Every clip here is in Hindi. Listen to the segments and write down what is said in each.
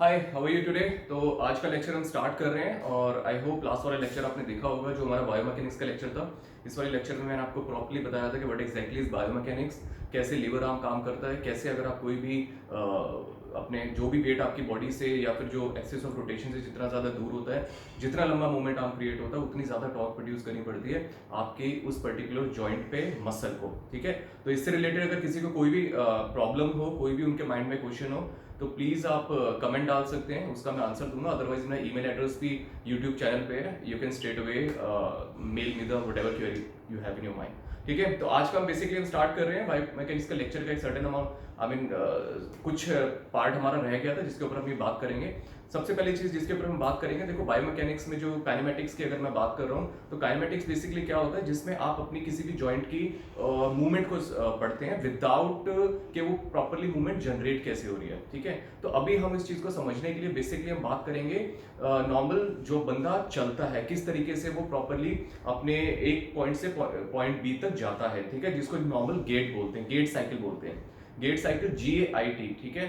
Hi, how are you today. तो आज का लेक्चर हम स्टार्ट कर रहे हैं और आई होप लास्ट वाला लेक्चर आपने देखा होगा जो हमारा बायोमैकेनिक्स का लेक्चर था। इस वाले लेक्चर में मैंने आपको प्रॉपर्ली बताया था कि व्हाट एग्जैक्टली इज बायोमैकेनिक्स, कैसे लीवर आर्म काम करता है, कैसे अगर आप कोई भी अपने जो भी वेट आपकी बॉडी से या फिर जो एक्सेस ऑफ रोटेशन से जितना ज़्यादा दूर होता है, जितना लंबा मूवमेंट आर्म क्रिएट होता है, उतनी ज़्यादा टॉर्क प्रोड्यूस करनी पड़ती है आपके उस पर्टिकुलर जॉइंट पे मसल को। ठीक है, तो इससे रिलेटेड अगर किसी को कोई भी प्रॉब्लम हो, कोई भी उनके माइंड में क्वेश्चन हो, तो प्लीज़ आप कमेंट डाल सकते हैं, उसका मैं आंसर दूंगा। अदरवाइज मेरा ईमेल एड्रेस भी यूट्यूब चैनल पे है, you can straight away mail me the whatever query you have in your mind. ठीक है, तो आज का हम बेसिकली हम स्टार्ट कर रहे हैं बायोमैकेनिक्स का लेक्चर का एक सर्टेन अमाउंट कुछ पार्ट हमारा रह गया था जिसके ऊपर हम ये बात करेंगे। सबसे पहली चीज जिसके ऊपर हम बात करेंगे, देखो बायोमैकेनिक्स में जो काइनेमेटिक्स की अगर मैं बात कर रहा हूँ, तो काइनेमेटिक्स बेसिकली क्या होता है, जिसमें आप अपनी किसी भी जॉइंट की मूवमेंट को पढ़ते हैं विदाउट कि वो प्रॉपरली मूवमेंट जनरेट कैसे हो रही है। ठीक है, तो अभी हम इस चीज को समझने के लिए बेसिकली हम बात करेंगे नॉर्मल जो बंदा चलता है किस तरीके से वो प्रॉपरली अपने एक पॉइंट से पॉइंट बी तक जाता है। ठीक है, जिसको नॉर्मल गेट बोलते हैं, गेट साइकिल बोलते हैं, गेट साइकिल GAIT। ठीक है,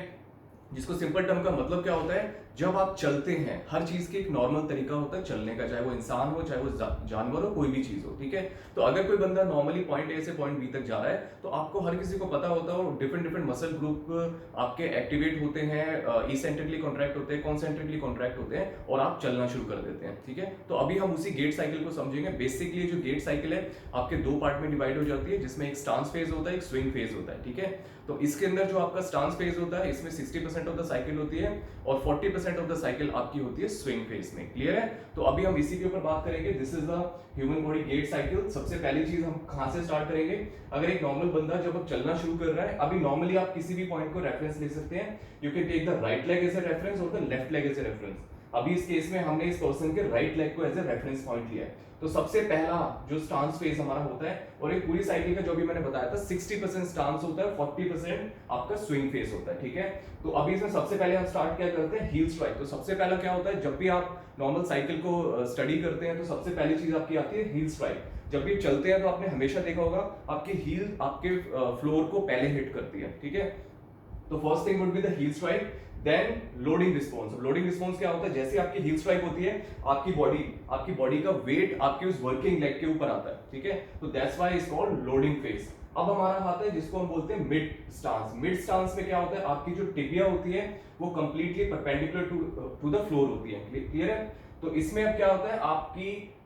जिसको सिंपल टर्म का मतलब क्या होता है, जब आप चलते हैं, हर चीज के एक नॉर्मल तरीका होता है चलने का, चाहे वो इंसान हो, चाहे वो जानवर हो, कोई भी चीज हो। ठीक है, तो अगर कोई बंदा नॉर्मली पॉइंट ए से पॉइंट बी तक जा रहा है, तो आपको हर किसी को पता होता है डिफरेंट डिफरेंट मसल ग्रुप आपके एक्टिवेट होते हैं, इसेंट्रिकली कॉन्ट्रैक्ट होते हैं, कॉन्सेंट्रिकली कॉन्ट्रैक्ट होते हैं और आप चलना शुरू कर देते हैं। ठीक है, तो अभी हम उसी गेट साइकिल को समझेंगे। बेसिकली जो गेट साइकिल है आपके दो पार्ट में डिवाइड हो जाती है, जिसमें एक स्टांस फेज होता है, एक स्विंग फेज होता है। ठीक है, तो इसके अंदर जो आपका स्टांस फेज होता है, इसमें 60% ऑफ द साइकिल होती है और 40% ऑफ द साइकिल आपकी होती है स्विंग फेज में। क्लियर है, तो अभी हम इसी के ऊपर बात करेंगे। This is the human body gait cycle. सबसे पहली चीज हम कहां से स्टार्ट करेंगे, अगर एक नॉर्मल बंदा जब चलना शुरू कर रहा है, अभी नॉर्मली आप किसी भी पॉइंट को रेफरेंस ले सकते हैं। You can take the right leg as a reference और the left leg as a reference. अभी इस केस में हमने इस पर्सन के राइट लेग को एज ए रेफरेंस पॉइंट लिया है। तो सबसे पहला जो स्टांस फेज हमारा होता है, और एक पूरी साइकिल का जो भी मैंने बताया था 60% स्टांस होता है, 40% आपका स्विंग फेज होता है। ठीक है, तो अभी इसमें सबसे पहले हम स्टार्ट क्या करते हैं, हील स्ट्राइक। तो सबसे पहला क्या होता है, जब भी आप नॉर्मल साइकिल को स्टडी करते हैं, तो सबसे पहली चीज आपकी आती है हील स्ट्राइक। जब भी चलते हैं तो आपने हमेशा देखा होगा आपकी हील आपके फ्लोर को पहले हिट करती है। ठीक है, तो first thing would be the heel strike, then loading response. Loading response क्या होता है, जैसे आपकी हील स्ट्राइक होती है, आपकी बॉडी का वेट आपकी उस वर्किंग लेग के ऊपर आता है। ठीक है, तो that's why is called loading phase. अब हमारा आता है जिसको हम बोलते हैं मिड स्टांस। मिड स्टांस में क्या होता है, आपकी जो टिबिया होती है वो completely perpendicular to the floor होती है। क्लियर है, तो इसमें अब क्या होता है,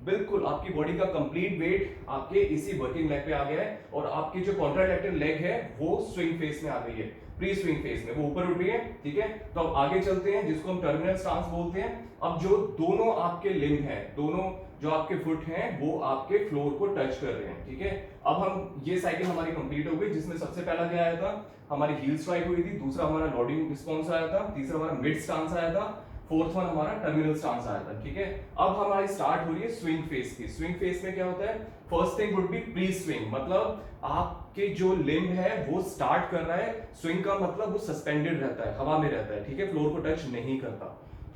बिल्कुल आपकी बॉडी का कंप्लीट वेट आपके इसी वर्किंग लेग पे आ गया है और आपकी जो कॉन्ट्रालैटरल लेग है वो स्विंग फेस में आ गई है, प्री स्विंग फेस में वो ऊपर उठ रही है। ठीक है, तो अब आगे चलते हैं जिसको हम टर्मिनल स्टांस बोलते हैं। अब जो दोनों आपके लिम्ब हैं, दोनों जो आपके फुट हैं, वो आपके फ्लोर को टच कर रहे हैं। ठीक है, अब हम ये साइकिल हमारी कंप्लीट हो गई, जिसमें सबसे पहला क्या आया था, हमारी हील स्ट्राइक हुई थी, दूसरा हमारा लोडिंग रिस्पॉन्स आया था, तीसरा हमारा मिड स्टांस आया था, फोर्थ वन हमारा टर्मिनल स्टांस आया था। ठीक है, अब हमारी स्टार्ट हो रही है स्विंग फेस की। स्विंग फेस में क्या होता है, first thing would B pre swing, मतलब आपके जो लिम्ब है वो स्टार्ट कर रहा है। स्विंग का मतलब वो सस्पेंडेड रहता है, हवा में रहता है। ठीक है, फ्लोर को टच नहीं करता।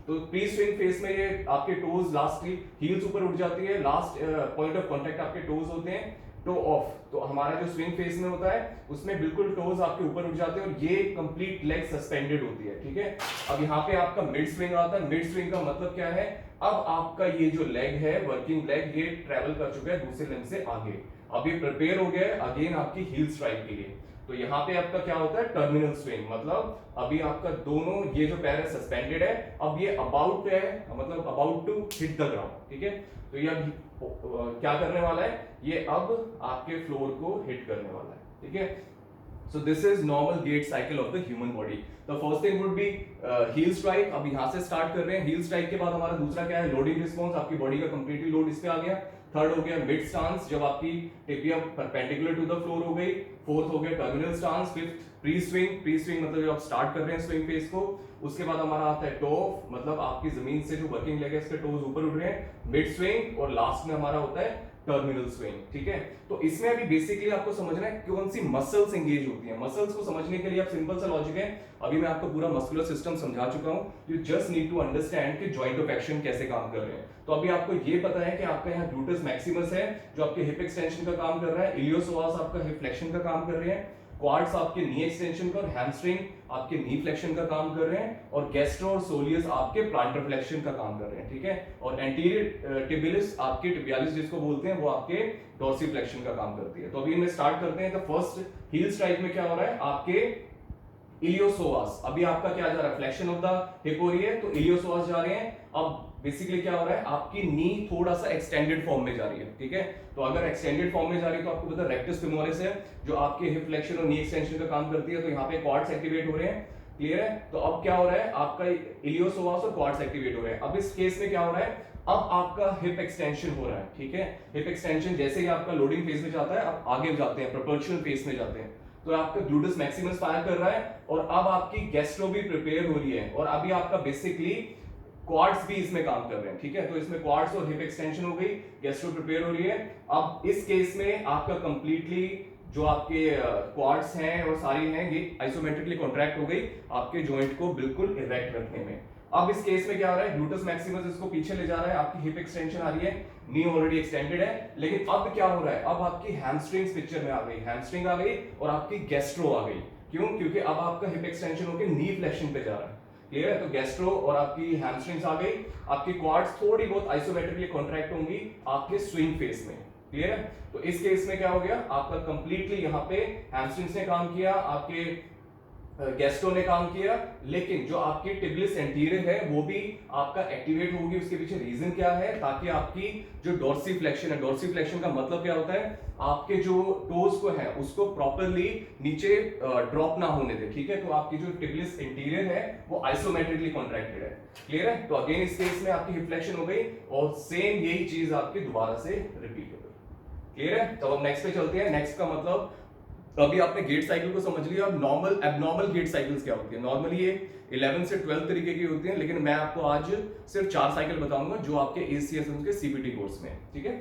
तो प्री स्विंग फेस में ये आपके टोज, लास्ट हील्स ऊपर उठ जाती है, लास्ट पॉइंट ऑफ कांटेक्ट आपके टोज होते हैं, टो ऑफ। तो हमारा जो स्विंग फेस में होता है उसमें बिल्कुल टोज आपके ऊपर उठ जाते हैं और ये कंप्लीट लेग सस्पेंडेड होती है। ठीक है, अब यहाँ पे आपका मिड स्विंग आता है। मिड स्विंग का मतलब क्या है, अब आपका ये जो लेग है, वर्किंग लेग, ये ट्रेवल कर चुका है दूसरे लेग से आगे, अब ये प्रिपेयर हो गया है अगेन आपकी हील स्ट्राइक के लिए। तो यहाँ पे आपका क्या होता है, टर्मिनल स्विंग, मतलब अभी आपका दोनों ये जो पैर है सस्पेंडेड है, अब ये अबाउट है, मतलब about to hit the ground. ठीक है, तो ये अब क्या करने वाला है, ये अब आपके फ्लोर को हिट करने वाला है। ठीक है, so this is normal gait cycle of the human body. The first thing would be heel strike. अब यहाँ से स्टार्ट कर रहे हैं। heel strike के बाद हमारा दूसरा क्या है, लोडिंग रिस्पॉन्स। आपकी बॉडी का कंप्लीटली लोड इस पे आ गया। थर्ड हो गया मिड स्टांस, जब आपकी tibia perpendicular to the floor हो गई। फोर्थ हो गया terminal stance. Fifth pre swing. Pre swing मतलब जब आप स्टार्ट कर रहे हैं स्विंग फेस को। उसके बाद हमारा आता है टो ऑफ, मतलब आपकी जमीन से जो वर्किंग लेग है इसके टोज ऊपर उठ रहे हैं। मिड स्विंग और लास्ट में हमारा होता है टर्मिनल स्विंग। ठीक है, तो इसमें अभी बेसिकली आपको समझना है कौन सी मसल्स एंगेज होती हैं। मसल्स को समझने के लिए आप सिंपल सा लॉजिक है, अभी मैं आपको पूरा मस्कुलर सिस्टम समझा चुका हूं। You just need to understand कि जॉइंट ऑफ एक्शन कैसे काम कर रहे हैं। तो अभी आपको ये पता है कि आपका यहाँ ग्लूटस मैक्सिमस है जो आपके हिप एक्सटेंशन का काम कर रहा है, इलियोसोआस आपका हिप फ्लेक्शन का काम कर रहे हैं, क्वाड्स आपके नी एक्सटेंशन का और हैमस्ट्रिंग आपके नी फ्लेक्शन का काम कर रहे हैं, और गैस्ट्रो और सोलियस आपके प्लांटर फ्लेक्शन का काम कर रहे हैं, ठीक है। और एंटीरियर टिबिलिस आपके टिबियालिस जिसको बोलते हैं वो आपके डॉर्सी फ्लेक्शन का काम करती है। तो अभी मैं स्टार्ट करते हैं। तो फर्स्ट हील स्ट्राइक में क्या हो रहा है, आपके इलियोसोवास, अभी आपका क्या जा रहा है, फ्लेक्शन ऑफ द हिप हो रही है, तो इलियोसोवास जा रहे हैं। अब बेसिकली क्या हो रहा है, आपकी नी थोड़ा सा एक्सटेंडेड फॉर्म में जा रही है, ठीक है। तो अगर एक्सटेंडेड फॉर्म में जा रही है तो आपको पता है रेक्टस फेमोरिस है जो आपके हिप फ्लेक्शन और नी एक्सटेंशन का काम करती है, तो यहाँ पे क्वाड्स एक्टिवेट हो रहे हैं, क्लियर है। तो अब क्या हो रहा है, आपका इलियोसोवास और क्वाड्स एक्टिवेट हो रहे हैं। अब इस केस में क्या हो रहा है, अब आपका हिप एक्सटेंशन हो रहा है, ठीक है। हिप एक्सटेंशन जैसे ही आपका लोडिंग फेज में जाता है, आप आगे जाते हैं, प्रोपल्शन फेज में जाते हैं, तो आपका ग्लूटस मैक्सिमस फायर कर रहा है, और अब आपकी गैस्ट्रो भी प्रिपेयर हो रही है, और अभी आपका बेसिकली क्वाड्स भी इसमें काम कर रहे हैं, ठीक है। तो इसमें क्वाड्स और हिप एक्सटेंशन हो गई, गैस्ट्रो प्रिपेयर हो रही है। अब इस केस में आपका कंप्लीटली जो आपके क्वाड्स हैं और सारी हैं ये आइसोमेट्रिकली कॉन्ट्रैक्ट हो गई आपके जॉइंट को बिल्कुल इरेक्ट रखने में। अब इस केस में क्या हो रहा है, ग्लूटस मैक्सिमस इसको पीछे ले जा रहा है, आपकी हिप एक्सटेंशन आ रही है, नी ऑलरेडी एक्सटेंडेड है, लेकिन अब क्या हो रहा है, अब आपकी हैमस्ट्रिंग्स पिक्चर में आ गई, हैमस्ट्रिंग आ गई और आपकी गैस्ट्रो आ गई। क्यों, क्योंकि अब आपका हिप एक्सटेंशन होकर नी फ्लेक्शन पे जा रहा है, क्लियर है। तो गैस्ट्रो और आपकी हैमस्ट्रिंग्स आ गई, आपकी क्वाड्स थोड़ी बहुत आइसोमेट्रिकली कॉन्ट्रैक्ट होंगी आपके स्विंग फेस में, क्लियर है। तो इस केस में क्या हो गया, आपका कंप्लीटली यहाँ पे हैमस्ट्रिंग्स ने काम किया, आपके गैस्ट्रो ने काम किया, लेकिन जो आपकी टिबिलिस एंटीरियर है वो भी आपका एक्टिवेट होगी। उसके पीछे रीजन क्या है, ताकि आपकी जो डॉर्सी फ्लेक्शन है, डॉर्सी फ्लेक्शन का मतलब क्या होता है, आपके जो टोज को है उसको प्रॉपर्ली नीचे ड्रॉप ना होने दे, ठीक है। तो आपकी जो टिबिलिस एंटीरियर है वो आइसोमेट्रिकली कॉन्ट्रैक्टेड है, क्लियर है। तो अगेन इस केस में आपकी हिप फ्लेक्शन हो गई और सेम यही चीज आपकी दोबारा से रिपीट हो गई, क्लियर है। तो अब नेक्स्ट पे चलते हैं। नेक्स्ट का मतलब, तो अभी आपने गेट साइकिल को समझ लिया। अब नॉर्मल एबनॉर्मल गेट साइकिल्स क्या होती है, नॉर्मली ये 11 से 12 तरीके की होती हैं, लेकिन मैं आपको आज सिर्फ 4 साइकिल बताऊंगा जो आपके ACSM के CPT कोर्स में, ठीक है।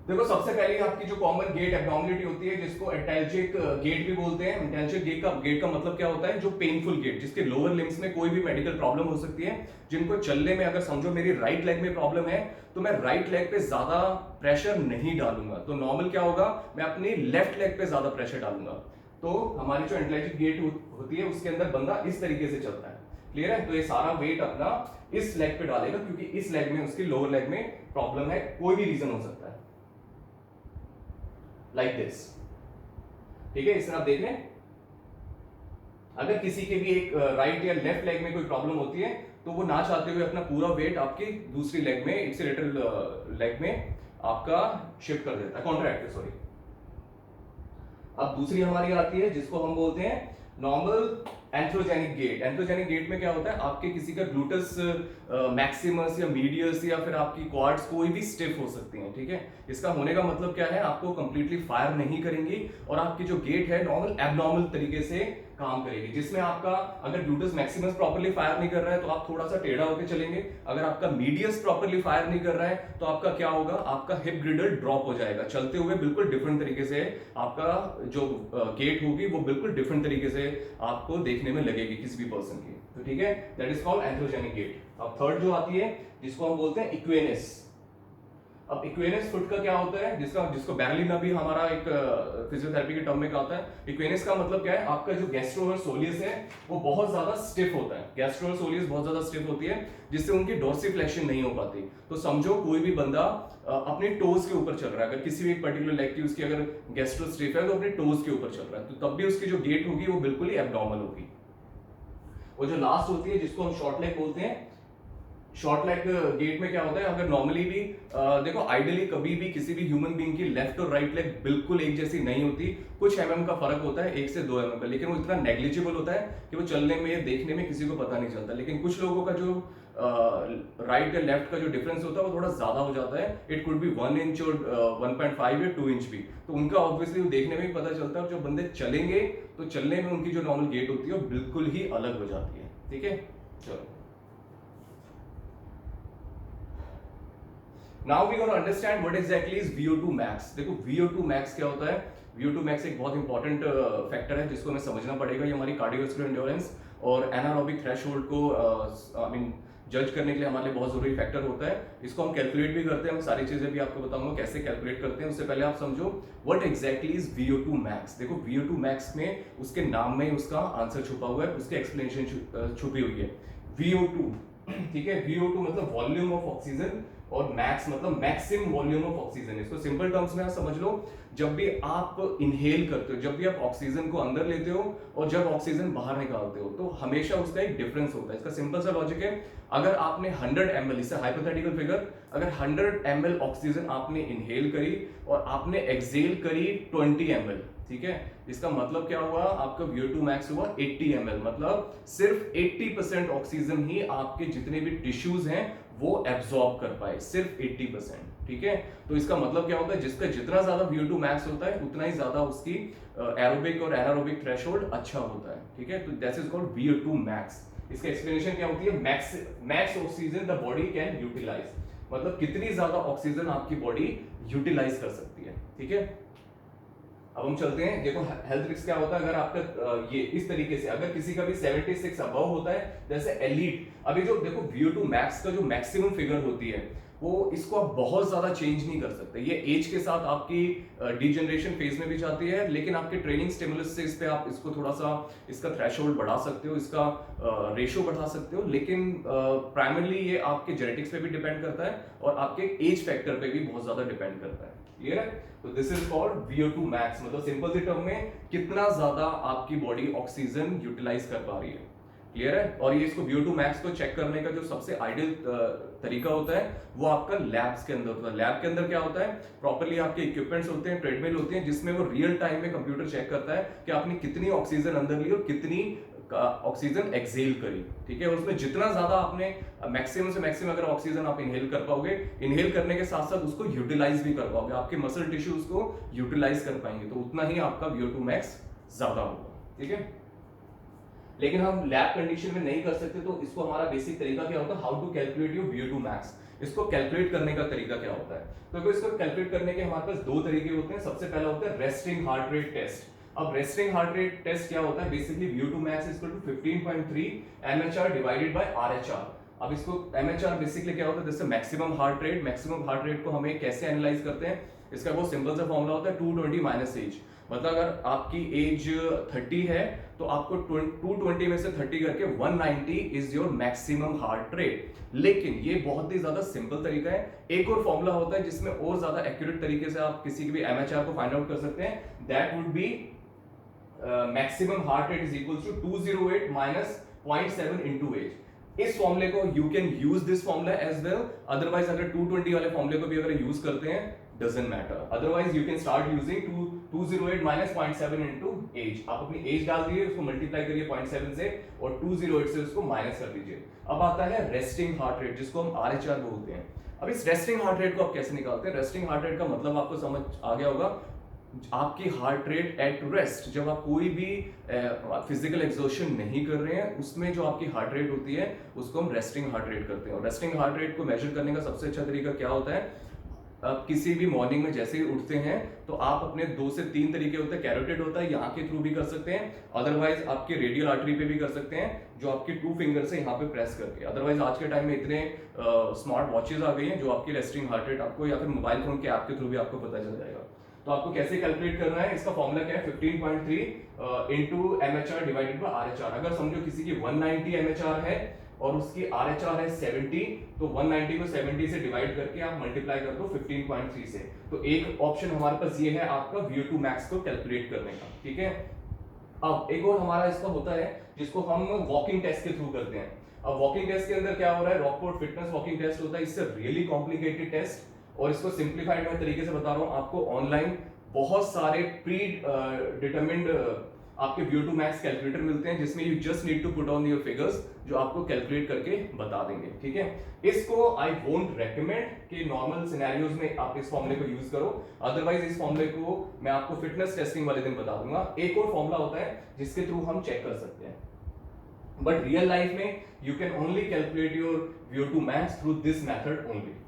देखो सबसे पहले आपकी जो कॉमन गेट एब्नॉर्मलिटी होती है जिसको एंटाल्जिक गेट भी बोलते हैं। एंटाल्जिक गेट का मतलब क्या होता है, जो पेनफुल गेट, जिसके लोअर लिम्स में कोई भी मेडिकल प्रॉब्लम हो सकती है, जिनको चलने में, अगर समझो मेरी राइट लेग में प्रॉब्लम है तो मैं राइट लेग पे ज्यादा प्रेशर नहीं डालूंगा, तो नॉर्मल क्या होगा, मैं अपनी लेफ्ट लेग पे ज्यादा प्रेशर डालूंगा। तो हमारी जो एंटाल्जिक गेट होती है उसके अंदर बंदा इस तरीके से चलता है, क्लियर है। तो ये सारा वेट अपना इस लेग पे डालेगा, क्योंकि इस लेग में, उसकी लोअर लेग में प्रॉब्लम है, कोई भी रीजन हो सकता है, लाइक दिस, ठीक है। इस तरह आप देख लें, अगर किसी के भी एक राइट या लेफ्ट लेग में कोई प्रॉब्लम होती है तो वो ना चाहते हुए अपना पूरा वेट आपकी दूसरी लेग में, एक्सीलेटरल लेग में आपका शिफ्ट कर देता है, कॉन्ट्रैक्ट, सॉरी। अब दूसरी हमारी आती है जिसको हम बोलते हैं नॉर्मल एंथ्रोजेनिक गेट। एंथ्रोजेनिक गेट में क्या होता है, आपके किसी का ग्लूटस मैक्सिमस या मीडियस या फिर आपकी क्वाड्स कोई भी स्टिफ हो सकती हैं, ठीक है। इसका होने का मतलब क्या है, आपको कंप्लीटली फायर नहीं करेंगी और आपकी जो गेट है नॉर्मल एबनॉर्मल तरीके से काम करेगी, जिसमें आपका अगर ग्लूटस मैक्सिमस प्रॉपर्ली फायर नहीं कर रहा है तो आप थोड़ा सा टेढ़ा होकर चलेंगे, अगर आपका मीडियस प्रॉपर्ली फायर नहीं कर रहा है तो आपका क्या होगा, आपका हिप ग्रिडल ड्रॉप हो जाएगा, चलते हुए बिल्कुल डिफरेंट तरीके से आपका जो गेट होगी वो बिल्कुल डिफरेंट तरीके से आपको देखने में लगेगी किसी भी पर्सन की, तो ठीक है, दैट इज कॉल्ड एंथ्रोजेनिक गेट। अब थर्ड जो आती है जिसको हम बोलते हैं इक्वेनस। अब इक्वेनस फुट का क्या होता है, जिसको बैरलिना भी हमारा एक फिजियोथेरेपी के टर्म में कहता है। इक्वेनस का मतलब क्या है, आपका जो गैस्ट्रो और सोलियस है वो बहुत ज्यादा स्टिफ होता है, गैस्ट्रो और सोलियस बहुत ज्यादा स्टिफ होती है, जिससे उनकी डोर्सिफ्लेक्शन नहीं हो पाती। तो समझो कोई भी बंदा अपने टोज के ऊपर चल रहा है, अगर किसी भी एक पर्टिकुलर लेग की उसकी अगर गैस्ट्रो स्टिफ है तो अपने टोज के ऊपर चल रहा है, तो तब भी उसकी जो गेट होगी वो बिल्कुल ही एब्नॉर्मल होगी। और जो लास्ट होती है जिसको हम शॉर्ट लेग बोलते हैं, शॉर्ट लेग गेट में क्या होता है, अगर नॉर्मली भी देखो आइडियली कभी भी किसी भी ह्यूमन बीइंग की लेफ्ट और राइट लेग बिल्कुल एक जैसी नहीं होती, कुछ mm का फर्क होता है, 1 से 2 mm का, लेकिन वो इतना नेग्लिजिबल होता है कि वो चलने में, देखने में किसी को पता नहीं चलता। लेकिन कुछ लोगों का जो राइट या लेफ्ट का जो डिफरेंस होता है वो थोड़ा ज्यादा हो जाता है, इट कुड बी 1 इंच और 1.5 या 2 इंच भी, तो उनका ऑब्वियसली देखने में भी पता चलता है। और जो बंदे चलेंगे तो चलने में उनकी जो नॉर्मल गेट होती है वो बिल्कुल ही अलग हो जाती है, ठीक है। चलो Now we going to understand what exactly is VO2 max। देखो VO2 max क्या होता है, VO2 max एक बहुत इंपॉर्टेंट फैक्टर है जिसको हमें समझना पड़ेगा। ये हमारी कार्डियोवास्कुलर एंड्योरेंस और एनारोबिक थ्रेशोल्ड को जज करने के लिए हमारे लिए बहुत जरूरी फैक्टर होता है। इसको हम कैलकुलेट भी करते हैं, मैं सारी चीजें भी आपको बताऊंगा कैसे कैलकुलेट करते हैं। उससे पहले आप समझो what exactly is VO2 max. देखो VO2 मैक्स में उसके नाम में उसका आंसर छुपा हुआ है, उसकी एक्सप्लेनेशन छुपी हुई है। VO2, ठीक है, VO2 मतलब वॉल्यूम ऑफ ऑक्सीजन और मैक्स मतलब मैक्सिमम वॉल्यूम ऑफ ऑक्सीजन। इसको सिंपल टर्म्स में आप समझ लो, जब भी आप इनहेल करते हो, जब भी आप ऑक्सीजन को अंदर लेते हो और जब ऑक्सीजन बाहर निकालते हो, तो हमेशा उसका एक डिफरेंस होता है। इसका सिंपल सा लॉजिक है, अगर आपने 100 ml, इससे हाइपोथेटिकल फिगर, अगर 100 ml ऑक्सीजन आपने इनहेल करी और आपने एक्सहेल करी 20 ml, ठीक है, इसका मतलब क्या हुआ, आपका VO2 मैक्स हुआ 80 ml। मतलब सिर्फ 80% ऑक्सीजन ही आपके जितने भी टिश्यूज हैं वो एब्सॉर्ब कर पाए, सिर्फ 80%, ठीक है। तो इसका मतलब क्या होता है, जिसका जितना ज्यादा VO2 मैक्स होता है उतना ही ज्यादा उसकी एरोबिक और एनारोबिक थ्रेशोल्ड अच्छा होता है, ठीक है। तो that is called VO2 max. इसका एक्सप्लेनेशन क्या होती है, max oxygen the body can utilise, मतलब कितनी ज्यादा ऑक्सीजन आपकी बॉडी यूटिलाइज कर सकती है, ठीक है। अब हम चलते हैं, देखो हेल्थ रिस्क क्या होता है, अगर आपका ये इस तरीके से, अगर किसी का भी 76 अबव होता है जैसे एलीट, अभी जो देखो VO2 मैक्स का जो मैक्सिमम फिगर होती है वो, इसको आप बहुत ज्यादा चेंज नहीं कर सकते। ये एज के साथ आपकी डिजनरेशन फेज में भी जाती है, लेकिन आपके ट्रेनिंग स्टिमुलस से इस पे आप इसको थोड़ा सा इसका थ्रेशोल्ड बढ़ा सकते हो, इसका रेशियो बढ़ा सकते हो, लेकिन प्राइमरली ये आपके जेनेटिक्स पे भी डिपेंड करता है और आपके एज फैक्टर पे भी बहुत ज्यादा डिपेंड करता है। क्लियर है? तो this is called VO2 max, मतलब सिंपल सी टर्म में कितना ज्यादा आपकी बॉडी ऑक्सीजन यूटिलाइज कर पा रही है। क्लियर है? और ये इसको VO2 मैक्स को चेक करने का जो सबसे आइडियल तरीका होता है वो आपका लैब्स के अंदर होता है। लैब के अंदर क्या होता है, प्रॉपर्ली आपके इक्विपमेंट्स होते हैं, ट्रेडमिल होती है, जिसमें वो रियल टाइम में कंप्यूटर चेक करता है कि आपने कितनी ऑक्सीजन अंदर ली और कितनी ऑक्सीजन एक्सहेल करी, ठीक है। और उसमें जितना ज्यादा आपने मैक्सिमम से मैक्सिमम अगर ऑक्सीजन आप इनहेल कर पाओगे, इनहेल करने के साथ साथ उसको यूटिलाइज भी कर पाओगे, आपके मसल टिश्यूज को यूटिलाइज कर पाएंगे, तो उतना ही आपका VO2 मैक्स ज्यादा होगा, ठीक है। लेकिन हम लैब कंडीशन में नहीं कर सकते, तो इसको हमारा बेसिक तरीका क्या होता है, how to calculate your VO2 max. इसको कैलकुलेट करने का तरीका क्या होता है, तो इसको कैलकुलेट करने के हमारे पास दो तरीके होते हैं। सबसे पहला होता है रेस्टिंग हार्ट रेट टेस्ट। अब रेस्टिंग हार्ट रेट टेस्ट क्या होता है, basically VO2 max is equal to 15.3 MHR divided by RHR। अब इसको MHR बेसिकली क्या होता है, जैसे maximum heart rate, maximum heart rate को हमें कैसे एनालाइज करते हैं, इसका बहुत सिंपल सा फॉर्मूला होता है 220 माइनस एज। मतलब अगर आपकी एज 30 है तो आपको 220 में से 30 करके 190 is your maximum heart rate. लेकिन ये बहुत ही ज्यादा सिंपल तरीका है, एक और फॉर्मूला होता है जिसमें और ज्यादा एक्यूरेट तरीके से आप किसी भी MHR को फाइंड आउट कर सकते हैं। That would be maximum heart rate is equal to 208 minus 0.7 into age. इस फॉर्मूले को you can use this formula as well, otherwise अगर 220 वाले फॉर्मूले को भी अगर यूज करते हैं doesn't matter, otherwise you can start using 208 minus 0.7 into age। आप अपनी एज डाल दिए, उसको मल्टीप्लाई करिए 0.7 से और 208 से उसको माइनस कर दीजिए। अब आता है रेस्टिंग हार्ट रेट, जिसको हम RHR बोलते हैं। अब इस रेस्टिंग हार्ट रेट को आप कैसे निकालते हैं, रेस्टिंग हार्ट रेट का मतलब आपको समझ आ गया होगा, आपकी हार्ट रेट एट रेस्ट, जब आप कोई भी फिजिकल एक्सर्शन नहीं कर रहे हैं, उसमें जो आपकी हार्ट रेट होती है उसको हम रेस्टिंग हार्ट रेट करते हैं। और रेस्टिंग हार्ट रेट को मेजर करने का सबसे अच्छा तरीका क्या होता है, आप किसी भी मॉर्निंग में जैसे ही उठते हैं तो आप अपने 2 से 3 तरीके होते हैं, कैरोटिड होता है, यहाँ के थ्रू भी कर सकते हैं, अदरवाइज आपके रेडियल आर्टरी पे भी कर सकते हैं, जो आपकी 2 फिंगर से यहाँ पे प्रेस करके। अदरवाइज आज के टाइम में इतने स्मार्ट वॉचेज आ गई हैं जो आपकी रेस्टिंग हार्ट रेट आपको, या फिर मोबाइल फोन के ऐप के थ्रू भी आपको पता चल जाएगा। तो आपको कैसे कैलकुलेट करना है, इसका फॉर्मूला क्या है, 15.3 into MHR divided by RHR। अगर समझो किसी की 190 MHR है और उसकी RHR है 70, तो 190 को 70 से डिवाइड करके आप मल्टीप्लाई कर दो 15.3 से। तो एक ऑप्शन हमारे पास ये है आपका VO2 मैक्स को कैलकुलेट करने का, ठीक है। अब एक और हमारा इसका होता है जिसको हम वॉकिंग टेस्ट के थ्रू करते हैं। अब वॉकिंग टेस्ट के अंदर क्या हो रहा है, रॉकफोर्ड फिटनेस वॉकिंग टेस्ट होता है, इससे रियली कॉम्प्लिकेटेड टेस्ट, और इसको सिंप्लीफाइड मैं तरीके से बता रहा हूं आपको। ऑनलाइन बहुत सारे प्री डिटरमिन्ड आपके VO2 मैक्स कैलकुलेटर मिलते हैं, जिसमें you just need to put on your figures, जो आपको कैलकुलेट करके बता देंगे, ठीक है। इसको आई वोंट रेकमेंड कि नॉर्मल सिनेरियोज में आप इस फॉर्मूले को यूज करो, अदरवाइज इस फॉर्मूले को मैं आपको फिटनेस टेस्टिंग वाले दिन बता दूंगा। एक और फॉर्मूला होता है जिसके थ्रू हम चेक कर सकते हैं, बट रियल लाइफ में you can only calculate your VO2 max through this method only.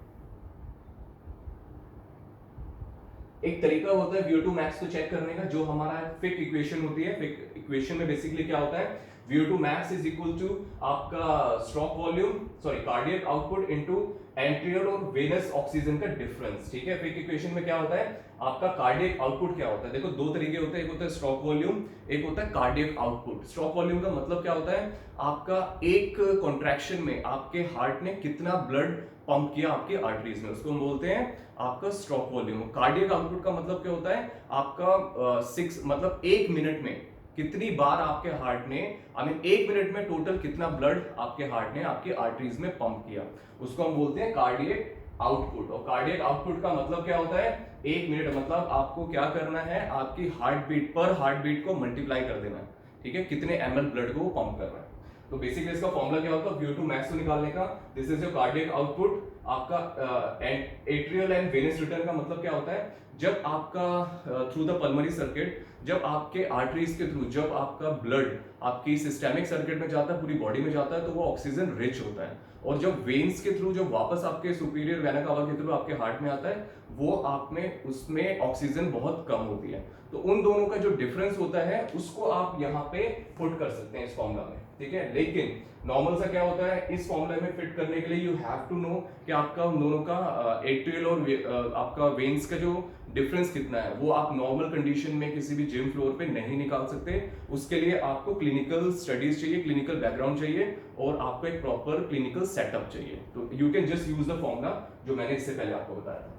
एक तरीका होता है VO2 मैक्स को चेक करने का, जो हमारा फिक इक्वेशन होती है। फिक इक्वेशन में बेसिकली क्या होता है, VO2 max is equal to आपका stroke volume, sorry cardiac output into anterior और वेनस ऑक्सीजन का डिफरेंस। ठीक है, फिर इक्वेशन में क्या होता है, आपका कार्डियक आउटपुट क्या होता है। देखो दो तरीके होते हैं, एक होता है स्ट्रोक वॉल्यूम, एक होता है कार्डियक आउटपुट। स्ट्रोक वॉल्यूम का मतलब क्या होता है, आपका एक कॉन्ट्रैक्शन में आपके हार्ट ने कितना ब्लड पंप किया आपके आर्टरीज में, उसको हम बोलते हैं आपका स्ट्रोक वॉल्यूम। कार्डियक आउटपुट का मतलब क्या होता है, आपका 6 मतलब 1 मिनट में कितनी बार आपके हार्ट ने, आई मीन 1 मिनट में टोटल कितना ब्लड आपके हार्ट ने आपके आर्टरीज में पंप किया, उसको हम बोलते हैं कार्डियक आउटपुट। और कार्डियक आउटपुट का मतलब क्या होता है, 1 मिनट मतलब आपको क्या करना है, आपकी हार्ट बीट पर हार्ट बीट को मल्टीप्लाई कर देना है। ठीक है, कितने ml ब्लड को वो पंप कर रहा है। तो बेसिकली इसका फॉर्मूला क्या होता है, VO2 मैक्स को निकालने का, this is your cardiac output. आपका एट्रियल एंड वेनस रिटर्न का मतलब क्या होता है, जब आपका थ्रू द पल्मोनरी सर्किट, जब आपके आर्टरीज के थ्रू जब आपका ब्लड आपकी सिस्टेमिक सर्किट में जाता है, पूरी बॉडी में जाता है, तो वो ऑक्सीजन रिच होता है। और जब वेन्स के थ्रू जब वापस आपके सुपीरियर वेना कावा के थ्रू आपके हार्ट में आता है, वो आप में उसमें ऑक्सीजन बहुत कम होती है। तो उन दोनों का जो डिफरेंस होता है उसको आप यहाँ पे पुट कर सकते हैं इस फॉर्मूला में। ठीक है, लेकिन नॉर्मल सा क्या होता है, इस फॉर्मूला में फिट करने के लिए यू हैव टू नो कि आपका उन दोनों का एट्रियल और आपका वेन्स का जो डिफरेंस कितना है, वो आप नॉर्मल कंडीशन में किसी भी जिम फ्लोर पे नहीं निकाल सकते। उसके लिए आपको क्लिनिकल स्टडीज चाहिए, क्लिनिकल बैकग्राउंड चाहिए और आपको एक प्रॉपर क्लिनिकल सेटअप चाहिए। तो you can just use the formula जो मैंने इससे पहले आपको बताया था।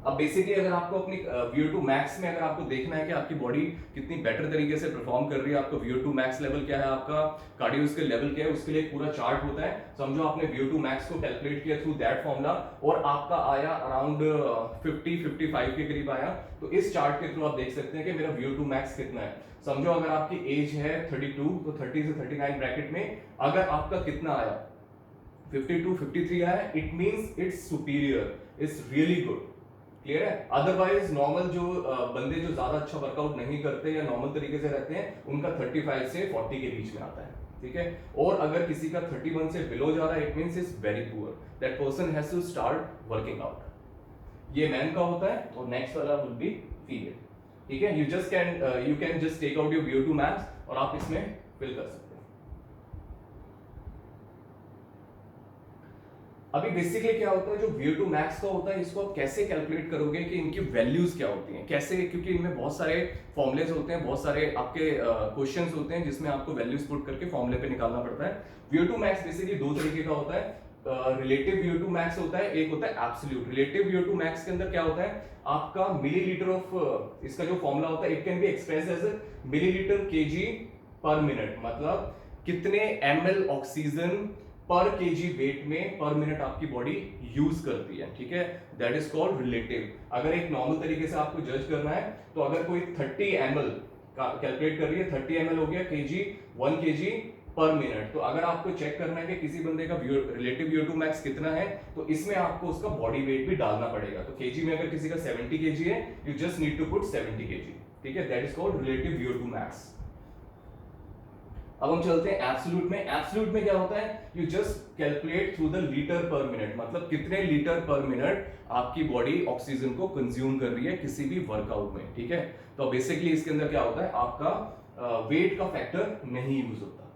अब बेसिकली अगर आपको अपनी VO2 मैक्स में अगर आपको देखना है कि आपकी बॉडी कितनी बेटर तरीके से परफॉर्म कर रही है, आपका VO2 मैक्स लेवल क्या है, आपका कार्डियोवास्कुलर लेवल क्या है, उसके लिए एक पूरा चार्ट होता है। समझो आपने VO2 मैक्स को कैलकुलेट किया थ्रू दैट फॉर्मूला और आपका आया अराउंड 50-55 के करीब आया, तो इस चार्ट के थ्रू आप देख सकते हैं कि मेरा VO2 मैक्स कितना है। समझो अगर आपकी एज है 32, तो 30 से 39 ब्रैकेट में अगर आपका कितना आया 52-53 आया, it means it's superior, it's really good. Clear है। अदरवाइज नॉर्मल जो बंदे जो ज्यादा अच्छा वर्कआउट नहीं करते या नॉर्मल तरीके से रहते हैं, उनका 35 से 40 के बीच में आता है। ठीक है, और अगर किसी का 31 से बिलो जा रहा है, it means is very poor, that person has to start working out. ये मैन का होता है और नेक्स्ट वाला वुड बी फीमेल। ठीक है, you can just take out your VO2 max और आप इसमें फिल कर सकते हैं। अभी बेसिकली क्या होता है, जो VO2 मैक्स का होता है, इसको आप कैसे कैलकुलेट करोगे कि इनकी वैल्यूज क्या होती हैं, कैसे, क्योंकि इनमें बहुत सारे फॉर्मुलेज होते हैं, बहुत सारे आपके क्वेश्चंस होते हैं जिसमें आपको वैल्यूज पुट करके फॉर्मुले पे निकालना पड़ता है। VO2 मैक्स बेसिकली दो तरीके का होता है, रिलेटिव VO2 मैक्स होता है, एक होता है एब्सोल्यूट। रिलेटिव VO2 मैक्स के अंदर क्या होता है, आपका मिलीलीटर ऑफ, इसका जो फॉर्मूला होता है, it can be express as millilitre kg per minute, मतलब कितने ml oxygen per kg weight में पर मिनट आपकी बॉडी यूज करती है। ठीक है, दैट इज कॉल्ड रिलेटिव। अगर एक नॉर्मल तरीके से आपको जज करना है, तो अगर कोई 30 ml का कैलकुलेट कर रही है, 30 ml हो गया kg 1 kg पर मिनट, तो अगर आपको चेक करना है कि किसी बंदे का रिलेटिव VO2 मैक्स कितना है, तो इसमें आपको उसका बॉडी वेट भी डालना पड़ेगा। तो केजी में अगर किसी का 70 kg है, you just need to put 70 kg। ठीक है, that is called relative VO2 max. अब हम चलते हैं एब्सोल्यूट में। एब्सोल्यूट में क्या होता है, you just calculate through the litre पर मिनट, मतलब कितने लीटर पर मिनट आपकी बॉडी ऑक्सीजन को कंज्यूम कर रही है किसी भी वर्कआउट में। ठीक है, तो बेसिकली इसके अंदर क्या होता है, आपका वेट का फैक्टर नहीं यूज होता,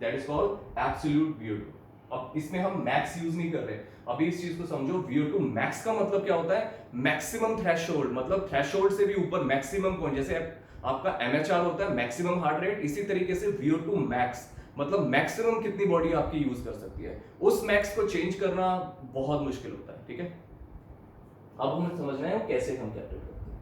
that is called absolute VO2। अब इसमें हम मैक्स यूज नहीं कर रहे। अभी इस चीज को समझो, VO2 मैक्स का मतलब क्या होता है, मैक्सिमम थ्रेशोल्ड, मतलब थ्रेशोल्ड से भी ऊपर मैक्सिमम पॉइंट, जैसे आपका MHR होता है मैक्सिमम हार्ट रेट, इसी तरीके से VO2 मैक्स मतलब मैक्सिमम कितनी बॉडी आपकी यूज कर सकती है, उस मैक्स को चेंज करना बहुत मुश्किल होता है। ठीक है, अब हमें समझना है कैसे हम कैलकुलेट करते हैं।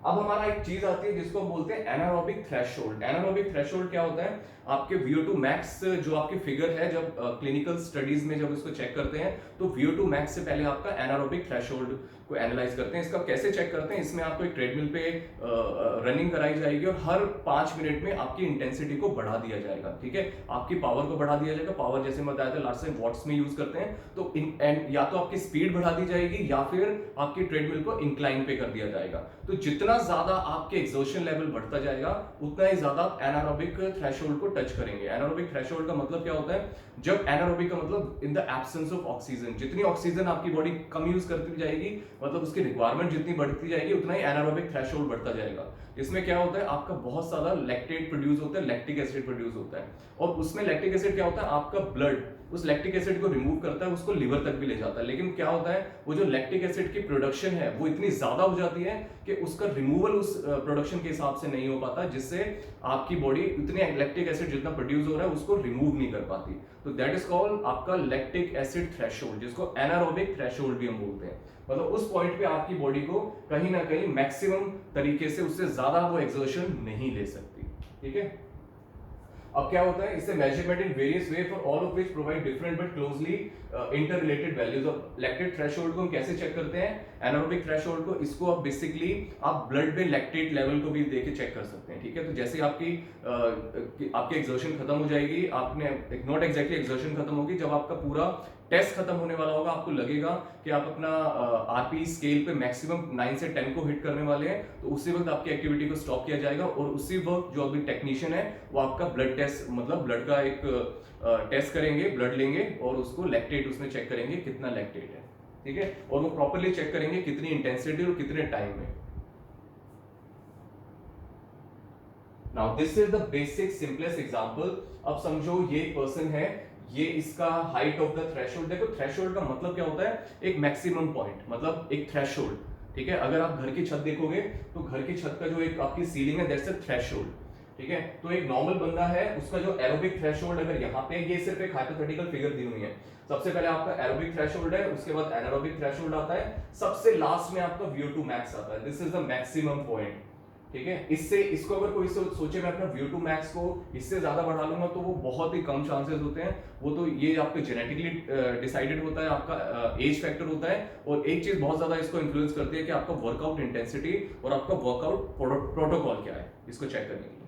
अब हमारा एक चीज आती है जिसको बोलते हैं एनारोबिक थ्रेशोल्ड। एनारोबिक थ्रेशोल्ड क्या होता है, आपके VO2 मैक्स जो आपकी फिगर है, जब क्लिनिकल स्टडीज में जब इसको चेक करते हैं, तो VO2 मैक्स से पहले आपका एनारोबिक थ्रेशोल्ड को एनालाइज करते हैं। इसका कैसे चेक करते हैं, इसमें आपको एक ट्रेडमिल पे रनिंग कराई जाएगी और हर 5 मिनट में आपकी इंटेंसिटी को बढ़ा दिया जाएगा। ठीक है, आपकी पावर को बढ़ा दिया जाएगा। पावर जैसे मैं बताया था लास्ट टाइम वॉट्स में यूज करते हैं, तो या तो आपकी स्पीड बढ़ा दी जाएगी या फिर आपकी ट्रेडमिल को इंक्लाइन पे कर दिया जाएगा। तो जितना ज्यादा आपके एक्सर्शन लेवल बढ़ता जाएगा, उतना ही ज्यादा आप एनारोबिक थ्रेशोल्ड को टच करेंगे। एनारोबिक थ्रेशोल्ड का मतलब क्या होता है, जब एनारोबिक का मतलब in the absence of oxygen, जितनी ऑक्सीजन आपकी बॉडी कम यूज करती जाएगी, मतलब उसकी रिक्वायरमेंट जितनी बढ़ती जाएगी उतना ही एनारोबिक थ्रेशोल्ड बढ़ता जाएगा। इसमें क्या होता है, आपका बहुत सारा लैक्टेट प्रोड्यूस होता है, लैक्टिक एसिड प्रोड्यूस होता है, और उसमें लैक्टिक एसिड क्या होता है, आपका ब्लड उस लैक्टिक एसिड को रिमूव करता है, उसको लिवर तक भी ले जाता है। लेकिन क्या होता है, वो जो लैक्टिक एसिड की प्रोडक्शन है वो इतनी ज्यादा हो जाती है कि उसका रिमूवल उस प्रोडक्शन के हिसाब से नहीं हो पाता, जिससे आपकी बॉडी इतने लैक्टिक एसिड जितना प्रोड्यूस हो रहा है उसको रिमूव नहीं कर पाती। तो दैट इज कॉल्ड आपका लैक्टिक एसिड थ्रेशोल्ड, जिसको एनारोबिक थ्रेशोल्ड भी हम बोलते हैं। मतलब उस पॉइंट पे आपकी बॉडी को कहीं ना कहीं मैक्सिमम तरीके से उससे ज्यादा वो एक्सर्शन नहीं ले सकती। ठीक है, अब क्या होता है, इससे measurement in various way for all of which provide different but closely interrelated values of lactate threshold को हम कैसे चेक करते हैं, एनारोबिक थ्रेशोल्ड को, इसको आप बेसिकली आप ब्लड में लैक्टेट लेवल को भी देके चेक कर सकते हैं। ठीक है, तो जैसे आपकी एक्सर्शन खत्म हो जाएगी, आपने नॉट एग्जैक्टली एक्सर्शन खत्म होगी, जब आपका पूरा टेस्ट खत्म होने वाला होगा, आपको लगेगा कि आप अपना आरपी स्केल पे मैक्सिमम 9 से 10 को हिट करने वाले हैं, तो उसी वक्त आपकी एक्टिविटी को स्टॉप किया जाएगा, और उसी वक्त जो अभी टेक्नीशियन है वो आपका ब्लड टेस्ट, मतलब ब्लड का एक टेस्ट करेंगे, ब्लड लेंगे और उसको लैक्टेट उसमें चेक करेंगे कितना लैक्टेट है। ठीक है, और वो प्रॉपर्ली चेक करेंगे कितनी इंटेंसिटी और कितने टाइम में। Now this is the basic simplest example. अब समझो ये एक पर्सन है, ये इसका हाइट ऑफ द थ्रेशोल्ड, देखो थ्रेशोल्ड का मतलब क्या होता है, एक मैक्सिमम पॉइंट, मतलब एक थ्रेशोल्ड। ठीक है, अगर आप घर की छत देखोगे तो घर की छत का जो एक आपकी सीलिंग है, दैट्स अ थ्रेशोल्ड। ठीक है, तो एक नॉर्मल बंदा है, उसका जो एरोबिक थ्रेशोल्ड अगर यहाँ पे, ये सिर्फ एक हाइपोथेटिकल फिगर दी हुई है। सबसे पहले आपका एरोबिक थ्रेशोल्ड है, उसके बाद एनारोबिक थ्रेशोल्ड आता है, सबसे लास्ट में आपका VO2 max आता है। This is the maximum point. ठीक है, इससे इसको अगर कोई सोचे मैं अपना VO2 max को इससे ज्यादा बढ़ा लूंगा, तो वो बहुत ही कम चांसेस होते हैं। वो तो ये आपके जेनेटिकली डिसाइडेड होता है, आपका एज फैक्टर होता है, और एक चीज बहुत ज्यादा इसको इन्फ्लुएंस करती है कि आपका वर्कआउट इंटेंसिटी और आपका वर्कआउट प्रोटोकॉल क्या है, इसको चेक करने के लिए।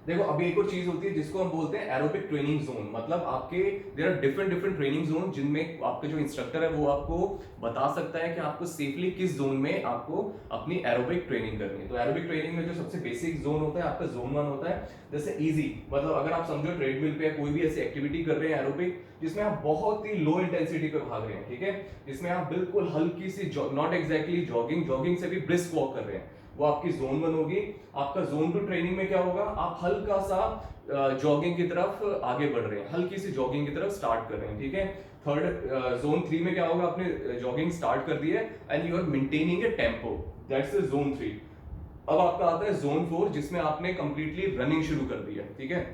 देखो अभी एक और चीज होती है जिसको हम बोलते हैं एरोबिक ट्रेनिंग जोन, मतलब आपके there are different different training zone, जिनमें आपका जो इंस्ट्रक्टर है वो आपको बता सकता है कि आपको सेफली किस जोन में आपको अपनी एरोबिक ट्रेनिंग करनी है। तो एरोबिक ट्रेनिंग में जो सबसे बेसिक जोन होता है आपका जोन 1 होता है, जैसे इजी, मतलब अगर आप समझो ट्रेडमिल पे कोई भी ऐसी एक्टिविटी कर रहे हैं एरोबिक जिसमें आप बहुत ही लो इंटेंसिटी पे भाग रहे हैं, ठीक है, जिसमें आप बिल्कुल हल्की सी नॉट एग्जैक्टली जॉगिंग से भी ब्रिस्क वॉक कर रहे हैं, वो आपकी जोन 1 होगी। आपका जोन 2 ट्रेनिंग में क्या होगा, आप हल्का सा जॉगिंग की तरफ आगे बढ़ रहे हैं, हल्की सी जॉगिंग की तरफ स्टार्ट कर रहे हैं। ठीक है, थर्ड जोन 3 में क्या होगा, आपने जॉगिंग स्टार्ट कर दी है and you are maintaining a tempo, that's zone 3। अब आपका आता है जोन 4 जिसमें आपने कंप्लीटली रनिंग शुरू कर दी है। ठीक है,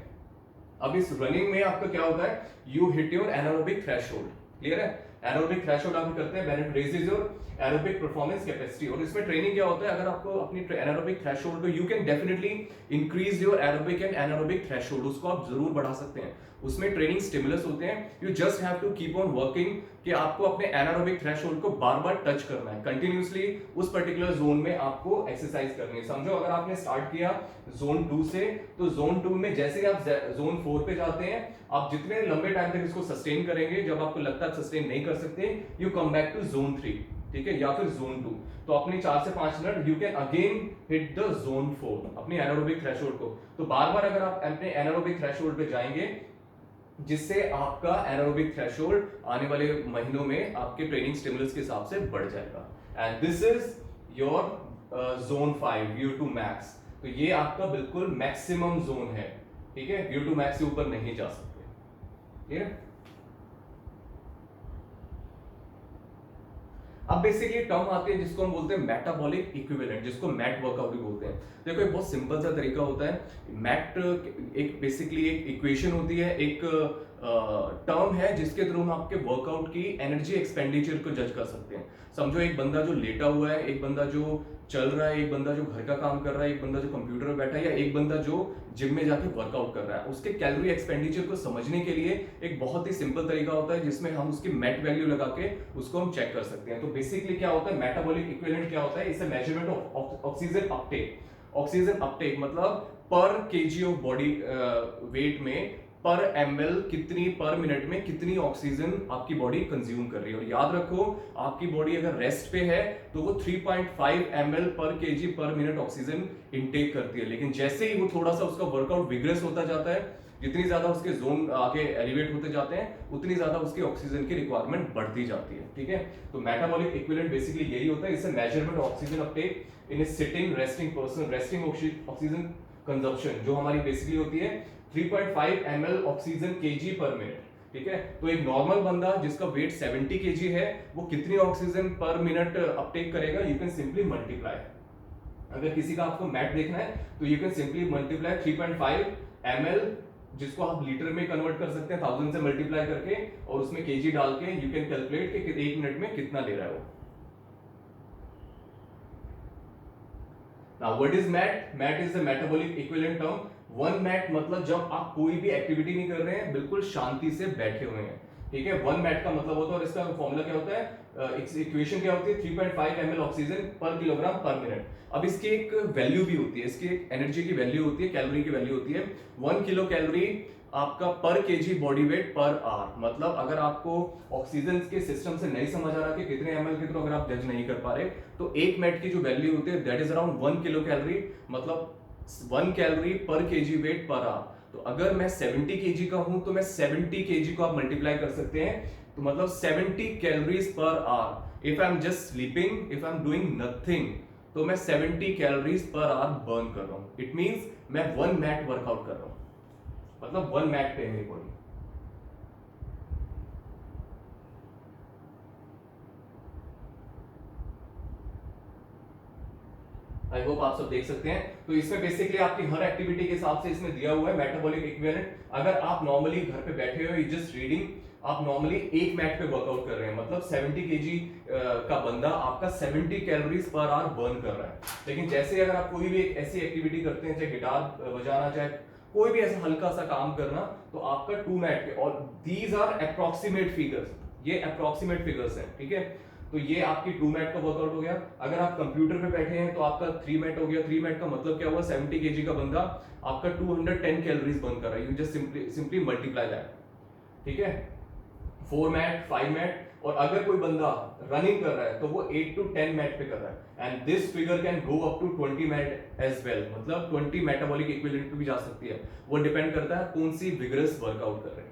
अब इस रनिंग में आपका क्या होता है, you hit your anaerobic threshold. Clear है, एरोबिक थ्रेशोल्ड आप करते हैं when it raises your aerobic performance capacity. और इसमें ट्रेनिंग क्या होता है, अगर आपको अपनी एनारोबिक थ्रेशोल्ड को, you can definitely increase your aerobic and anaerobic threshold, उसको आप जरूर बढ़ा सकते हैं। उसमें ट्रेनिंग स्टिमुलस होते हैं, you just have to keep on working, कि आपको अपने एनारोबिक थ्रेशोल्ड को बार बार टच करना है, कंटिन्यूअसली उस पर्टिकुलर जोन में आपको एक्सरसाइज करनी है। समझो अगर आपने स्टार्ट किया जोन 2 से, तो जोन 2 में जैसे ही आप जोन 4 पे जाते हैं, आप जितने लंबे टाइम तक इसको सस्टेन करेंगे, जब आपको लगता है सस्टेन नहीं कर सकते, you come back to zone 3, ठीक है, या फिर जोन 2। तो अपनी 4 से 5 minute you can again hit the zone 4 अपनी एनारोबिक थ्रेशोल्ड को। तो बार बार अगर आप अपने एनारोबिक थ्रेशोल्ड पे जाएंगे, जिससे आपका एनारोबिक थ्रेशोल्ड आने वाले महीनों में आपके ट्रेनिंग स्टिमुलस के हिसाब से बढ़ जाएगा। And this is your zone 5 VO2 max। तो ये आपका बिल्कुल मैक्सिमम जोन है। ठीक है, VO2 max से ऊपर नहीं जा सकते। ठीक है, अब बेसिकली टर्म आती है जिसको हम बोलते हैं मेटाबॉलिक इक्विवेलेंट, जिसको मैट वर्कआउट भी बोलते हैं। देखो एक बहुत सिंपल सा तरीका होता है, मैट एक बेसिकली एक इक्वेशन होती है, एक टर्म है जिसके थ्रू हम आपके वर्कआउट की एनर्जी एक्सपेंडिचर को जज कर सकते हैं। समझो एक बंदा जो लेटा हुआ है, एक बंदा जो चल रहा है, एक बंदा जो घर का काम कर रहा है, एक बंदा जो कंप्यूटर पर बैठा है, या एक बंदा जो जिम में जाके वर्कआउट कर रहा है, उसके कैलोरी एक्सपेंडिचर को समझने के लिए एक बहुत ही सिंपल तरीका होता है जिसमें हम उसकी मेट वैल्यू लगा के उसको हम चेक कर सकते हैं। तो बेसिकली क्या होता है, मेटाबॉलिक इक्विवेलेंट क्या होता है, it's a measurement of oxygen Uptake. Oxygen Uptake मतलब पर केजी ऑफ बॉडी वेट में पर ml कितनी पर मिनट में कितनी ऑक्सीजन आपकी बॉडी कंज्यूम कर रही है। और याद रखो, आपकी बॉडी अगर रेस्ट पे है तो वो 3.5 ml पर केजी पर मिनट ऑक्सीजन इनटेक करती है, लेकिन जैसे ही वो थोड़ा सा उसका वर्कआउट विग्रेस होता जाता है, जितनी ज्यादा उसके जोन आगे एलिवेट होते जाते हैं उतनी ज्यादा उसकी ऑक्सीजन की रिक्वायरमेंट बढ़ती जाती है, ठीक है। तो मेटाबॉलिक इक्विवेलेंट बेसिकली यही होता है, इससे measurement oxygen uptake in a sitting resting person, resting oxygen consumption जो हमारी बेसिकली होती है 3.5 ml ऑक्सीजन केजी पर मिनट, ठीक है। तो एक नॉर्मल बंदा जिसका वेट 70 केजी है वो कितनी ऑक्सीजन पर मिनट अपटेक करेगा, यू कैन सिंपली मल्टीप्लाई। अगर किसी का आपको मैट देखना है तो you can simply multiply 3.5 ml, जिसको आप लीटर में कन्वर्ट कर सकते हैं 1000 से मल्टीप्लाई करके, और उसमें केजी डाल के यू कैन कैलकुलेट कि 1 मिनट में कितना ले रहा है वो। Now what is MAT? MAT is the metabolic equivalent term. 1 MAT मतलब जब आप कोई भी एक्टिविटी नहीं कर रहे हैं, बिल्कुल शांति से बैठे हुए हैं, ठीक है। 1 MAT का मतलब होता है, और इसका फॉर्मूला क्या होता है, इक्वेशन क्या होती है, 3.5 ml ऑक्सीजन पर किलोग्राम पर मिनट। अब इसकी एक वैल्यू भी होती है, इसकी एक एनर्जी की वैल्यू होती है, कैलोरी की वैल्यू होती है। 1 किलो कैलोरी आपका पर KG body weight per hour. मतलब अगर आपको ऑक्सीजन के सिस्टम से नहीं समझ आ रहा कि कितने एमएल के थ्रू अगर आप जज नहीं कर पा रहे, तो एक मिनट की जो वैल्यू होती है that is around 1 kilo calorie, मतलब 1 कैलोरी पर केजी वेट पर आवर। तो अगर मैं 70 केजी का हूं तो मैं 70 केजी को आप मल्टीप्लाई कर सकते हैं, तो मतलब 70 calories per hour. If I am just sleeping, if I am doing nothing, तो मैं 70 कैलोरीज पर आवर बर्न कर रहा हूं। इट मींस मैं 1 मैट वर्कआउट कर रहा हूं, मतलब 1 मैट पे मेरी बॉडी। आई होप आप सब देख सकते हैं। तो इसमें बेसिकली आपकी हर एक्टिविटी के हिसाब से इसमें दिया हुआ है मेटाबॉलिक इक्विवेलेंट। अगर आप नॉर्मली घर पे बैठे हो जस्ट रीडिंग, आप नॉर्मली एक मैट पे वर्कआउट कर रहे हैं, मतलब 70 केजी का बंदा आपका 70 कैलोरीज पर आवर बर्न कर रहा है। लेकिन जैसे अगर आप कोई भी एक ऐसी एक्टिविटी करते हैं, चाहे गिटार बजाना, चाहे कोई भी ऐसा हल्का सा काम करना, तो आपका 2 मैट पे, और दीज आर अप्रोक्सीमेट फिगर्स, ये अप्रोक्सीमेट फिगर्स हैं, ठीक है। तो ये आपकी 2 मैट का वर्कआउट हो गया। अगर आप कंप्यूटर पे बैठे हैं तो आपका 3 मैट हो गया। 3 मैट का मतलब क्या हुआ, 70 केजी का बंदा आपका 210 कैलोरीज बर्न कर रहा है। You just simply multiply that, ठीक है। 4 मैट, 5 मैट, और अगर कोई बंदा रनिंग कर रहा है तो वो 8 to 10 मैट पे कर रहा है। And this figure can go up to 20 met as well, मतलब 20 मेटाबॉलिक इक्विवेलेंट पे भी जा सकती है। वो डिपेंड करता है कौन सी विगरस वर्कआउट कर रहे हैं,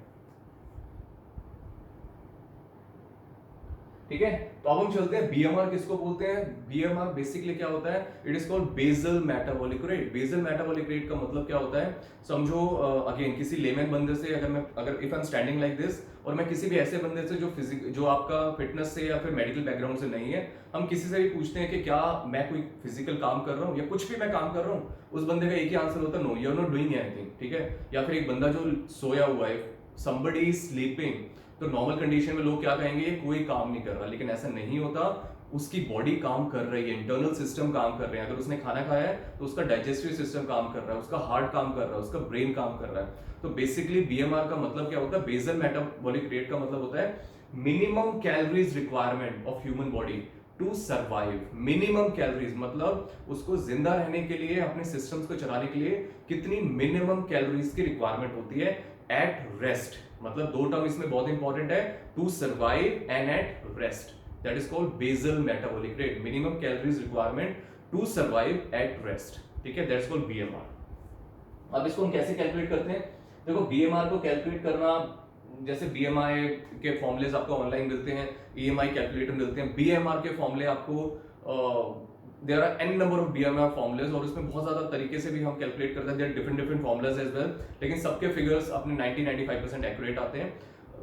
ठीक है। तो अब हम चलते हैं बीएमआर किसको बोलते हैं। बीएमआर बेसिकली क्या होता है, it is called basal metabolic rate. Basal metabolic rate का मतलब क्या होता है, समझो अगेन किसी लेमन बंदे से अगर if I am standing like this, और मैं किसी भी ऐसे बंदे से जो आपका फिटनेस से या फिर मेडिकल बैकग्राउंड से नहीं है, हम किसी से भी पूछते हैं कि क्या मैं कोई फिजिकल काम कर रहा हूँ या कुछ भी मैं काम कर रहा हूँ, उस बंदे का एक ही आंसर होता है, no you are not doing anything, ठीक है। या फिर एक बंदा जो सोया हुआ है, somebody is sleeping, तो नॉर्मल कंडीशन में लोग क्या कहेंगे, ये कोई काम नहीं कर रहा, लेकिन ऐसा नहीं होता। उसकी बॉडी काम कर रही है, इंटरनल सिस्टम काम कर रहे हैं। अगर उसने खाना खाया है तो उसका डाइजेस्टिव सिस्टम काम कर रहा है, उसका हार्ट काम कर रहा है, उसका ब्रेन काम कर रहा है। तो बेसिकली बीएमआर का मतलब क्या होता है, बेसल मेटाबॉलिक रेट का मतलब होता है minimum calories requirement of human body to survive. Minimum calories मतलब उसको जिंदा रहने के लिए, अपने सिस्टम्स को चलाने के लिए कितनी मिनिमम कैलोरीज की रिक्वायरमेंट होती है एट रेस्ट। मतलब दो टर्म इसमें बहुत इंपॉर्टेंट है, to survive and at rest, that is called basal metabolic rate, minimum calories requirement to survive at rest, ठीक है, दैट्स कॉल्ड बीएमआर। अब इसको हम कैसे कैलकुलेट करते हैं, देखो बीएमआर को कैलकुलेट करना, जैसे बीएमआई के फॉर्मूलेज आपको ऑनलाइन मिलते हैं, ईएमआई कैलकुलेटर मिलते हैं, बीएमआर के फॉर्मूले आपको there are an number of BMR formulas, और इसमें बहुत ज्यादा तरीके से भी हम कैलकुलेट करते हैं, there different formulas as well, लेकिन सबके फिगर्स अपने 90-95% एक्यूरेट आते हैं।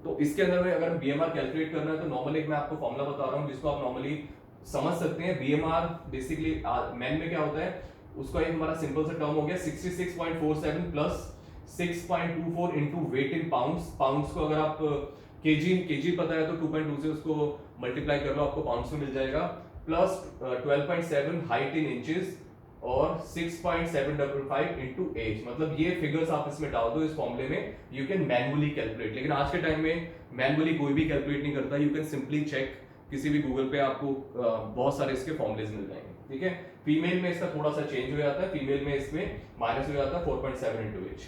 तो इसके अंदर में अगर बीएमआर कैलकुलेट करना है तो नॉर्मली मैं आपको फॉर्मूला बता रहा हूँ जिसको आप नॉर्मली समझ सकते हैं। बीएमआर बेसिकली मैन में क्या होता है, उसका एक हमारा सिंपल सा टर्म हो गया 66.47 प्लस 6.24 इनटू वेट इन पाउंड्स। पाउंड्स को अगर आप केजी पता है तो 2.2 से उसको मल्टीप्लाई कर लो, आपको पाउंड्स में मिल जाएगा, प्लस 12.7 हाइट इन इंचेस और 6.755 इनटू एज। मतलब ये फिगर्स आप इसमें डाल दो इस फॉर्मूले में, यू कैन मैनुअली कैलकुलेट। लेकिन आज के टाइम में मैनुअली कोई भी कैलकुलेट नहीं करता, यू कैन सिंपली चेक किसी भी गूगल पे, आपको बहुत सारे इसके फॉर्मूलेज मिल जाएंगे, ठीक है। फीमेल में इसका थोड़ा सा चेंज हो जाता है, फीमेल में इसमें माइनस हो जाता है 4.7 इनटू एज,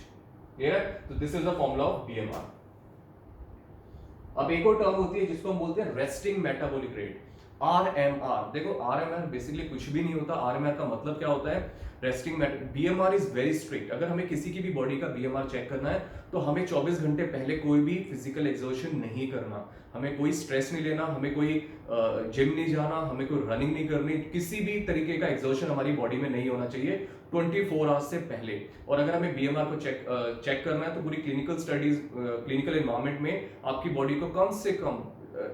क्लियर है। तो this is the formula of BMR. अब एक और टर्म होती है जिसको हम बोलते हैं रेस्टिंग मेटाबॉलिक रेट। RMR, देखो RMR बेसिकली कुछ भी नहीं होता। RMR का मतलब क्या होता है? Resting BMR is very strict. अगर हमें किसी की भी बॉडी का BMR चेक करना है तो हमें 24 घंटे पहले कोई भी फिजिकल एक्सर्शन नहीं करना, हमें कोई स्ट्रेस नहीं लेना, हमें कोई जिम नहीं जाना, हमें कोई रनिंग नहीं करनी, किसी भी तरीके का एक्सर्शन हमारी बॉडी में नहीं होना चाहिए 24 आवर्स से पहले। और अगर हमें BMR को चेक करना है तो पूरी क्लिनिकल स्टडीज, क्लिनिकल एनवायरनमेंट में आपकी बॉडी को कम से कम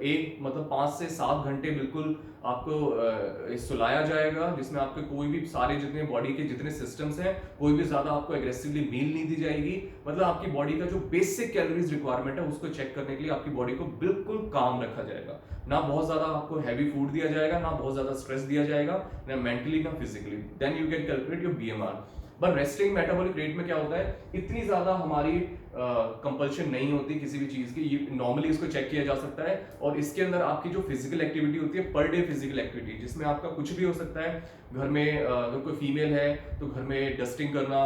एक मतलब 5 से 7 घंटे बिल्कुल आपको सुलाया जाएगा, जिसमें आपके कोई भी सारे जितने बॉडी के जितने सिस्टम्स हैं, कोई भी ज्यादा आपको एग्रेसिवली मील नहीं दी जाएगी। मतलब आपकी बॉडी का जो बेसिक कैलोरीज रिक्वायरमेंट है उसको चेक करने के लिए आपकी बॉडी को बिल्कुल काम रखा जाएगा। ना बहुत ज्यादा आपको हैवी फूड दिया जाएगा, ना बहुत ज्यादा स्ट्रेस दिया जाएगा, ना मेंटली ना physically. Then you can calculate your BMR। But resting metabolic rate में क्या होता है, इतनी ज्यादा हमारी कंपल्शन नहीं होती किसी भी चीज की, नॉर्मली इसको चेक किया जा सकता है। और इसके अंदर आपकी जो फिजिकल एक्टिविटी होती है, पर डे फिजिकल एक्टिविटी, जिसमें आपका कुछ भी हो सकता है। घर में अगर कोई फीमेल है तो घर में डस्टिंग करना,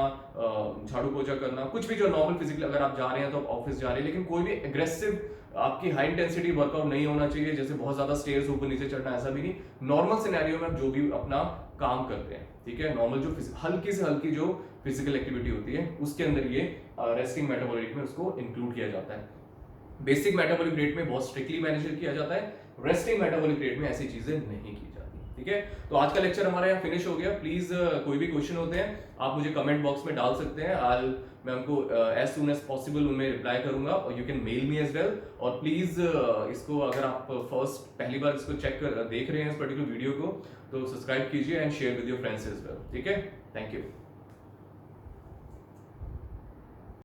झाड़ू पोछा करना, कुछ भी जो नॉर्मल फिजिकल, अगर आप जा रहे हैं तो आप ऑफिस जा रहे हैं, लेकिन कोई भी एग्रेसिव आपकी हाई इंटेंसिटी वर्कआउट नहीं होना चाहिए, जैसे बहुत ज्यादा स्टेयर्स ऊपर नीचे चढ़ना, ऐसा भी नहीं। नॉर्मल सिनेरियो में आप जो भी अपना काम करते हैं, ठीक है, नॉर्मल जो हल्की से हल्की जो फिजिकल एक्टिविटी होती है उसके अंदर ये रेस्टिंग मेटाबॉलिक रेट में उसको इंक्लूड किया जाता है। बेसिक मेटाबॉलिक रेट में बहुत स्ट्रिक्टली मैनेज किया जाता है, रेस्टिंग मेटाबॉलिक रेट में ऐसी चीजें नहीं की जाती। ठीक है, तो आज का लेक्चर हमारा यहाँ फिनिश हो गया। प्लीज कोई भी क्वेश्चन होते हैं आप मुझे कमेंट बॉक्स में डाल सकते हैं, मैं उनको एज सुन एज पॉसिबल उनमें रिप्लाई करूंगा, और you can mail me as well. और प्लीज इसको अगर आप पहली बार इसको देख रहे हैं इस पर्टिकुलर वीडियो को, तो सब्सक्राइब कीजिए and share with your friends as well. ठीक है, थैंक यू।